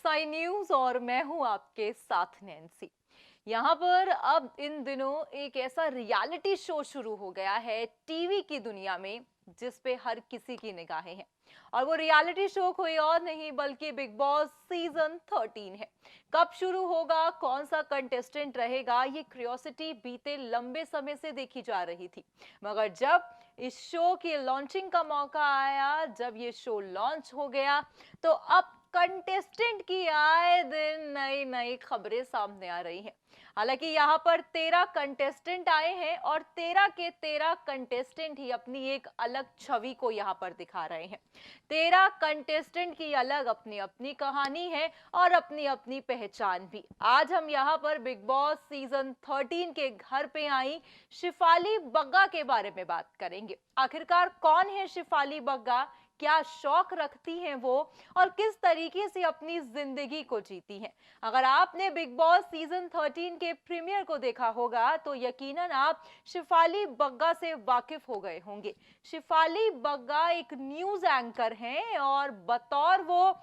Sai news और मैं हूं आपके साथ नैन्सी। यहाँ पर अब इन दिनों एक ऐसा रियलिटी शो शुरू हो गया है टीवी की दुनिया में जिस पे हर किसी की निगाहें हैं। और वो रियलिटी शो कोई और नहीं बल्कि बिग बॉस सीजन 13 है। कब शुरू होगा, कौन सा कंटेस्टेंट रहेगा, ये क्यूरियोसिटी बीते लंबे समय से देखी जा रही थी। मगर जब इस शो की लॉन्चिंग का मौका आया, जब ये शो लॉन्च हो गया, तो अब कंटेस्टेंट की आए दिन नई नई खबरें सामने आ रही हैं। हालांकि यहाँ पर 13 कंटेस्टेंट आए हैं और 13 के 13 कंटेस्टेंट ही अपनी एक अलग छवि को यहाँ पर दिखा रहे हैं। 13 कंटेस्टेंट की अलग अपनी अपनी कहानी है और अपनी अपनी पहचान भी। आज हम यहाँ पर बिग बॉस सीजन 13 के घर पे आई शिफाली बग्गा के बारे में बात करेंगे। आखिरकार कौन है शिफाली बग्गा, क्या शौक रखती हैं वो और किस तरीके से अपनी जिंदगी को जीती हैं। अगर आपने बिग बॉस सीजन 13 के प्रीमियर को देखा होगा तो यकीनन आप शिफाली बग्गा से वाकिफ हो गए होंगे। शिफाली बग्गा एक न्यूज एंकर हैं और बतौर वो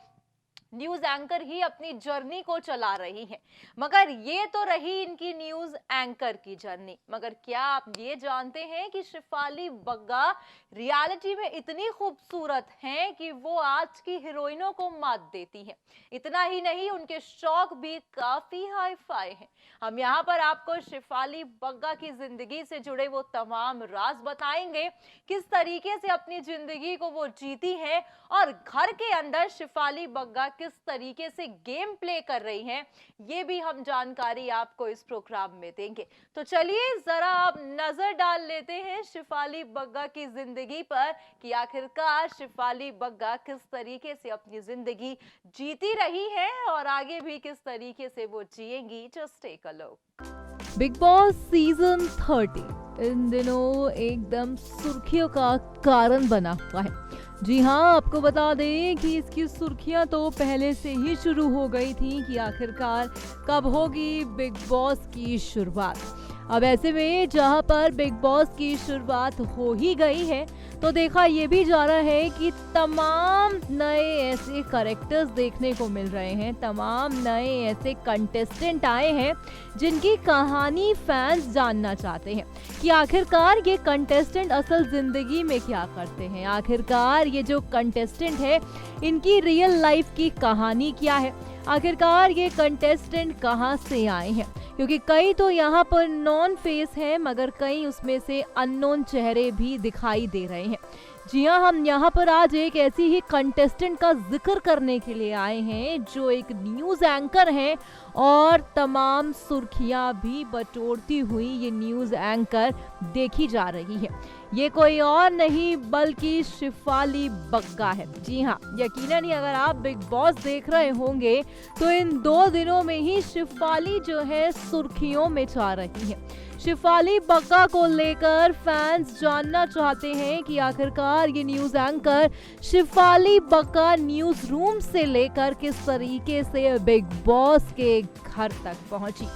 न्यूज एंकर ही अपनी जर्नी को चला रही हैं। मगर ये तो रही इनकी न्यूज एंकर की जर्नी, मगर क्या आप ये जानते हैं कि शिफाली बग्गा रियलिटी में इतनी खूबसूरत हैं कि वो आज की हीरोइनों को मात देती हैं। इतना ही नहीं, उनके शौक भी काफी हाई फाई हैं। हम यहाँ पर आपको शिफाली बग्गा की जिंदगी से जुड़े वो तमाम राज बताएंगे, किस तरीके से अपनी जिंदगी को वो जीती हैं और घर के अंदर शिफाली बग्गा किस तरीके से गेम प्ले कर रही हैं, ये भी हम जानकारी आपको इस प्रोग्राम में देंगे। तो चलिए जरा आप नजर डाल लेते हैं शिफाली बग्गा की जिंदगी पर कि आखिरकार शिफाली बग्गा किस तरीके से अपनी जिंदगी जीती रही है और आगे भी किस तरीके से वो जिएंगी। Just take a look. Bigg Boss season 30 इन दिनों एकदम सुर्खियों का कारण बना हुआ है। जी हाँ, आपको बता दें कि इसकी सुर्खियां तो पहले से ही शुरू हो गई थी कि आखिरकार कब होगी बिग बॉस की शुरुआत। अब ऐसे में जहां पर बिग बॉस की शुरुआत हो ही गई है तो देखा ये भी जा रहा है कि तमाम नए ऐसे कैरेक्टर्स देखने को मिल रहे हैं, तमाम नए ऐसे कंटेस्टेंट आए हैं जिनकी कहानी फैंस जानना चाहते हैं कि आखिरकार ये कंटेस्टेंट असल जिंदगी में क्या करते हैं, आखिरकार ये जो कंटेस्टेंट है इनकी रियल लाइफ की कहानी क्या है, आखिरकार ये कंटेस्टेंट कहां से आए हैं। क्योंकि कई तो यहाँ पर नॉन फेस हैं मगर कई उसमें से अननोन चेहरे भी दिखाई दे रहे हैं। जी हाँ, हम यहाँ पर आज एक ऐसी ही कंटेस्टेंट का जिक्र करने के लिए आए हैं जो एक न्यूज एंकर हैं और तमाम सुर्खियां भी बटोरती हुई ये न्यूज एंकर देखी जा रही है। ये कोई और नहीं बल्कि शिफाली बग्गा है। जी हाँ, यकीनन ही अगर आप बिग बॉस देख रहे होंगे तो इन 2 दिनों में ही शिफाली जो है सुर्खियों में छा रही है। शिफाली बग्गा को लेकर फैंस जानना चाहते हैं कि आखिरकार ये news anchor Shifali Bagga newsroom से लेकर किस तरीके से बिग बॉस के घर तक पहुंची।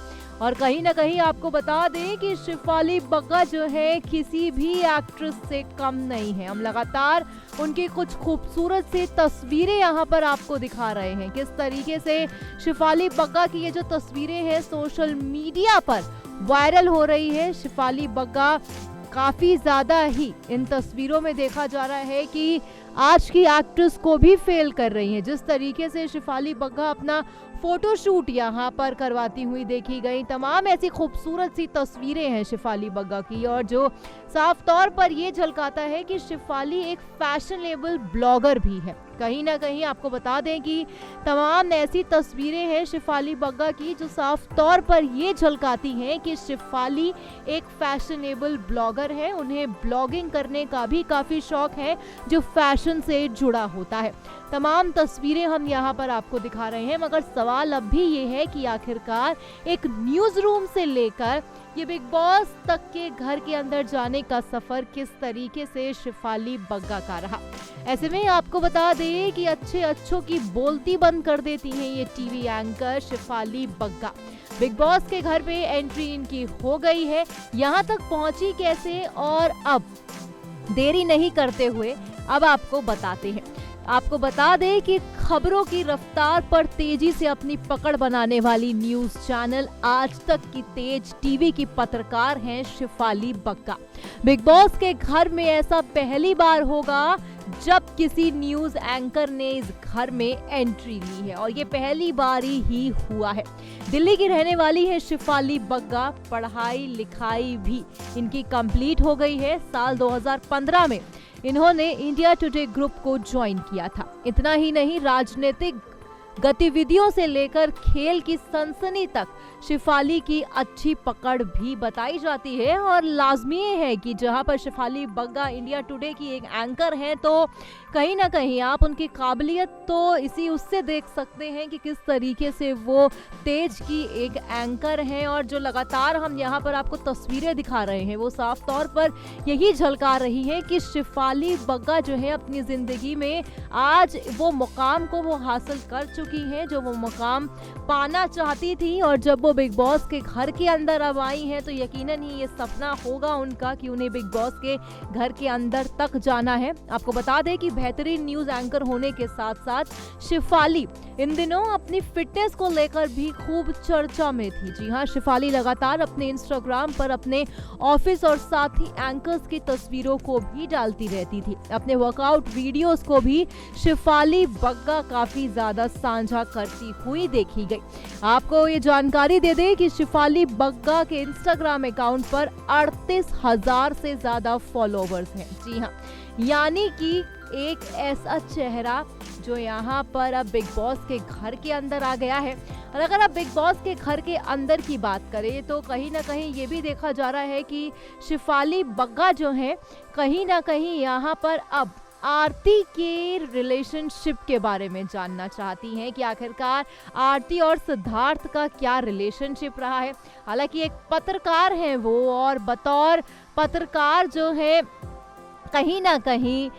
और कहीं ना कहीं आपको बता दें कि शिफाली बग्गा जो है किसी भी एक्ट्रेस से कम नहीं है। हम लगातार उनकी कुछ खूबसूरत सी तस्वीरें यहाँ पर आपको दिखा रहे हैं, किस तरीके से शिफाली बग्गा की ये जो तस्वीरें हैं सोशल मीडिया पर वायरल हो रही है। शिफाली बग्गा काफी ज्यादा ही इन तस्वीरों में देखा जा रहा है कि आज की एक्ट्रेस को भी फेल कर रही है। जिस तरीके से शिफाली बग्गा अपना फोटोशूट यहाँ पर करवाती हुई देखी गई, तमाम ऐसी खूबसूरत सी तस्वीरें हैं शिफाली बग्गा की और जो साफ तौर पर ये झलकाता है कि शिफाली एक फैशनेबल ब्लॉगर भी है। कहीं ना कहीं आपको बता दें कि तमाम ऐसी तस्वीरें हैं शिफाली बग्गा की जो साफ तौर पर ये झलकाती हैं कि शिफाली एक फैशनेबल ब्लॉगर है, उन्हें ब्लॉगिंग करने का भी काफी शौक है जो फैशन से जुड़ा होता है। तमाम तस्वीरें हम यहाँ पर आपको दिखा रहे हैं मगर सवाल अब भी ये है कि आखिरकार एक न्यूज रूम से लेकर ये बिग बॉस तक के घर के अंदर जाने का सफर किस तरीके से शिफाली बग्गा का रहा। ऐसे में आपको बता दें कि अच्छों की बोलती बंद कर देती हैं ये TV anchor Shifali Bagga. Bigg Boss के घर पे एंट्री इनकी हो गई है, यहाँ तक पहुंची कैसे और अब देरी नहीं करते हुए अब आपको बताते हैं। आपको बता दें कि खबरों की रफ्तार पर तेजी से अपनी पकड़ बनाने वाली न्यूज चैनल आज तक की तेज टीवी की पत्रकार हैं शेफाली बग्गा। बिग बॉस के घर में ऐसा पहली बार होगा जब किसी न्यूज एंकर ने इस घर में एंट्री ली है और ये पहली बार ही हुआ है। दिल्ली की रहने वाली है शेफाली बग्गा। पढ़ाई लिखाई भी इनकी कंप्लीट हो गई है। साल 2015 में इन्होंने इंडिया टुडे ग्रुप को ज्वाइन किया था। इतना ही नहीं, राजनीतिक गतिविधियों से लेकर खेल की सनसनी तक शेफाली की अच्छी पकड़ भी बताई जाती है। और लाजमी है कि जहां पर शेफाली बग्गा इंडिया टुडे की एक एंकर हैं, तो कहीं ना कहीं आप उनकी काबिलियत तो इसी उससे देख सकते हैं कि किस तरीके से वो तेज की एक एंकर हैं। और जो लगातार हम यहाँ पर आपको तस्वीरें दिखा रहे हैं वो साफ तौर पर यही झलका रही है कि शेफाली बग्गा जो है अपनी जिंदगी में आज वो मुकाम को वो हासिल कर चुकी हैं जो वो मुकाम पाना चाहती थी। और जब वो बिग बॉस के घर के अंदर अब आई हैं तो यकीनन ही ये सपना होगा उनका कि उन्हें बिग बॉस के घर के अंदर तक जाना है। आपको बता दें कि बेहतरीन न्यूज एंकर होने के साथ साथ शेफाली इन दिनों अपनी फिटनेस को लेकर भी खूब चर्चा में थी। जी हाँ, शेफाली लगातार अपने इंस्टाग्राम पर अपने ऑफिस और साथ ही एंकर्स की तस्वीरों को भी डालती रहती थी। अपने वर्कआउट वीडियोस को भी शेफाली बग्गा काफी ज्यादा साझा करती हुई देखी गई। आपको ये जानकारी दे दें कि शेफाली बग्गा के इंस्टाग्राम अकाउंट पर 38,000 से ज्यादा फॉलोवर्स हैं। जी हाँ, यानी कि एक ऐसा चेहरा जो यहाँ पर अब बिग बॉस के घर के अंदर आ गया है। और अगर आप बिग बॉस के घर के अंदर की बात करें तो कहीं ना कहीं ये भी देखा जा रहा है कि शेफाली बग्गा जो है कहीं ना कहीं यहाँ पर अब आरती के रिलेशनशिप के बारे में जानना चाहती हैं कि आखिरकार आरती और सिद्धार्थ का क्या रिलेशनशिप रहा है। हालांकि एक पत्रकार हैं वो, और बतौर पत्रकार जो है कहीं ना कहीं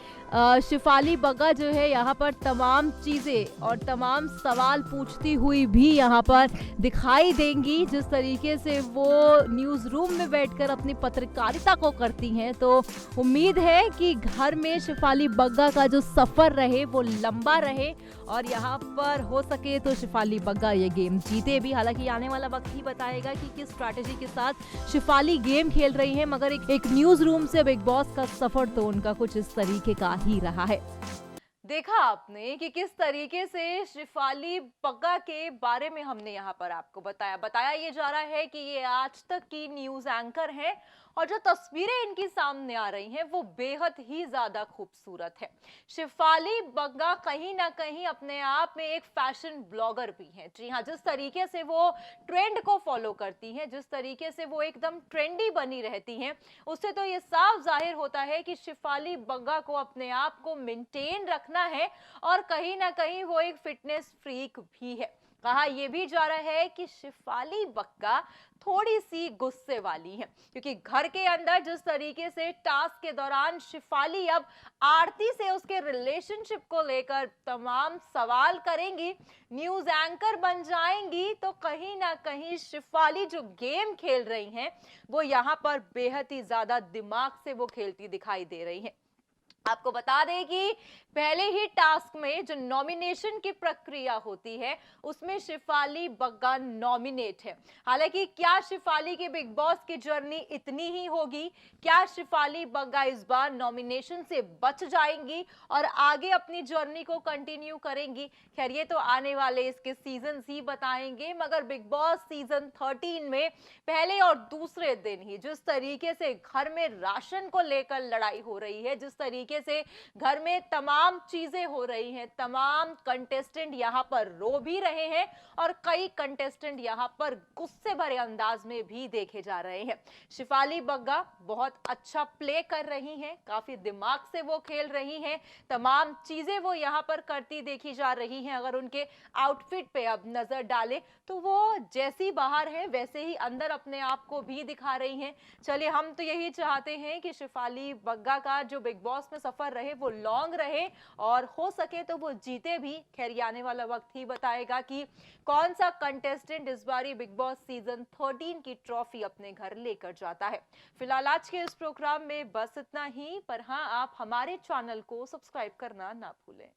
शेफाली बग्गा जो है यहाँ पर तमाम चीज़ें और तमाम सवाल पूछती हुई भी यहाँ पर दिखाई देंगी। जिस तरीके से वो न्यूज़ रूम में बैठकर अपनी पत्रकारिता को करती हैं, तो उम्मीद है कि घर में शेफाली बग्गा का जो सफ़र रहे वो लंबा रहे और यहाँ पर हो सके तो शेफाली बग्गा ये गेम जीते भी। हालांकि आने वाला वक्त ही बताएगा कि किस स्ट्रैटेजी के साथ शेफाली गेम खेल रही है, मगर एक न्यूज़ रूम से बिग बॉस का सफ़र तो उनका कुछ इस तरीके का ही रहा है। देखा आपने कि किस तरीके से शेफाली बग्गा के बारे में हमने यहाँ पर आपको बताया ये जा रहा है कि ये आज तक की न्यूज एंकर हैं और जो तस्वीरें इनकी सामने आ रही हैं वो बेहद ही ज्यादा खूबसूरत है। शेफाली बग्गा कहीं ना कहीं अपने आप में एक फैशन ब्लॉगर भी है। जी हाँ, जिस तरीके से वो ट्रेंड को फॉलो करती हैं, जिस तरीके से वो एकदम ट्रेंडी बनी रहती हैं, उससे तो ये साफ जाहिर होता है कि शेफाली बग्गा को अपने आप को मेंटेन रखना है और कहीं ना कहीं वो एक फिटनेस फ्रीक भी है। कहा यह भी जा रहा है कि शेफाली बग्गा थोड़ी सी गुस्से वाली है, क्योंकि घर के अंदर जिस तरीके से टास्क के दौरान शेफाली अब आरती से उसके रिलेशनशिप को लेकर तमाम सवाल करेंगी, न्यूज एंकर बन जाएंगी, तो कहीं ना कहीं शेफाली जो गेम खेल रही हैं वो यहाँ पर बेहद ही ज्यादा दिमाग से वो खेलती दिखाई दे रही हैं। आपको बता दें कि पहले ही टास्क में जो नॉमिनेशन की प्रक्रिया होती है उसमें शेफाली बग्गा नॉमिनेट है। हालांकि क्या शेफाली की बिग बॉस की जर्नी इतनी ही होगी? क्या शेफाली बग्गा इस बार नॉमिनेशन से बच जाएंगी और आगे अपनी जर्नी को कंटिन्यू करेंगी? खैर, ये तो आने वाले इसके सीजन ही बताएंगे, मगर बिग बॉस सीजन 13 में पहले और दूसरे दिन ही जिस तरीके से घर में राशन को लेकर लड़ाई हो रही है, जिस तरीके से घर में तमाम चीजें हो रही हैं, तमाम कंटेस्टेंट यहां पर रो भी रहे हैं और कई कंटेस्टेंट यहां पर गुस्से भरे अंदाज में भी देखे जा रहे हैं। शेफाली बग्गा बहुत अच्छा प्ले कर रही हैं, काफी दिमाग से वो खेल रही हैं, तमाम चीजें वो यहां पर करती देखी जा रही हैं। अगर उनके आउटफिट पे अब नजर डालें तो वो जैसी बाहर है वैसे ही अंदर अपने आप को भी दिखा रही हैं। चलिए, हम तो यही चाहते हैं कि शेफाली बग्गा का जो बिग बॉस में सफर रहे वो लॉन्ग रहे और हो सके तो वो जीते भी। खैर, ये आने वाला वक्त ही बताएगा कि कौन सा कंटेस्टेंट इस बारी बिग बॉस सीजन 13 की ट्रॉफी अपने घर लेकर जाता है। फिलहाल आज के इस प्रोग्राम में बस इतना ही, पर हाँ, आप हमारे चैनल को सब्सक्राइब करना ना भूलें।